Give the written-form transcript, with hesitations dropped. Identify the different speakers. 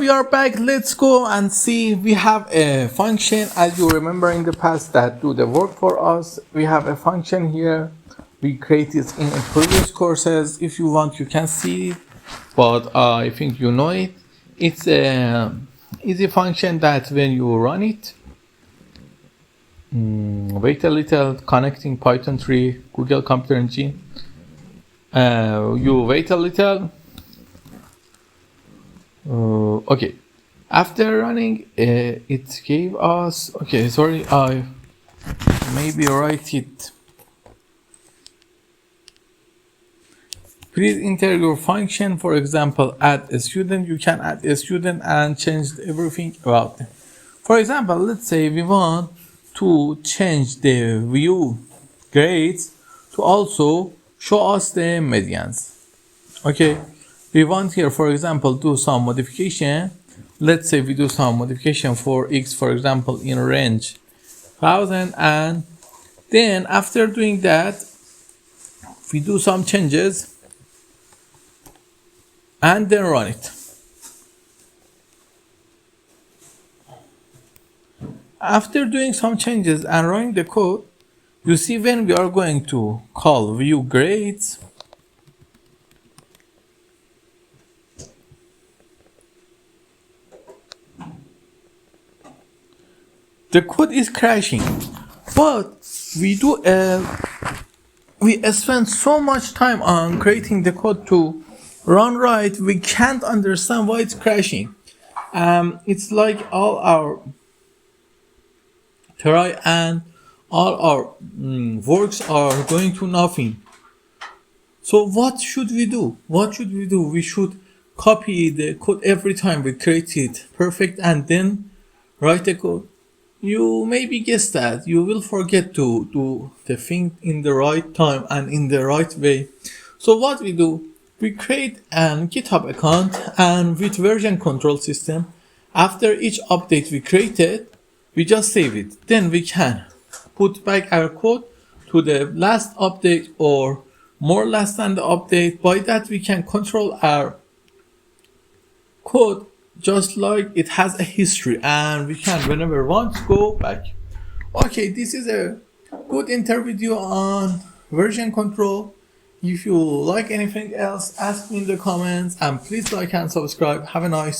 Speaker 1: we are back. Let's go and see. We have a function, as you remember in the past, that do the work for us. We have a function here. We created in previous courses. If you want, you can see it, but I think you know it. It's a easy function that when you run it, wait a little, connecting Python 3, Google Computer Engine. You wait a little. Okay, after running, it gave us, okay, sorry, I maybe write it. Please enter your function. For example, add a student. You can add a student and change everything about them. For example, let's say we want to change the view grades to also show us the medians. Okay, we want here, for example, do some modification. Let's say we do some modification for x, for example, in range 1000, and then after doing that, we do some changes and then run it. After doing some changes and running the code, you see when we are going to call view grades, the code is crashing. But we spend so much time on creating the code to run right, we can't understand why it's crashing. It's like all our try and all our works are going to nothing. So what should we do? We should copy the code every time we create it perfect and then write the code. You maybe guess that you will forget to do the thing in the right time and in the right way. So what we do, we create a GitHub account, and with version control system, after each update we created, we just save it. Then we can put back our code to the last update or more less than the update. By that we can control our code just like it has a history, and we can whenever we want go back. Okay, this is a good interview on version control. If you like anything else, ask me in the comments, and please like and subscribe. Have a nice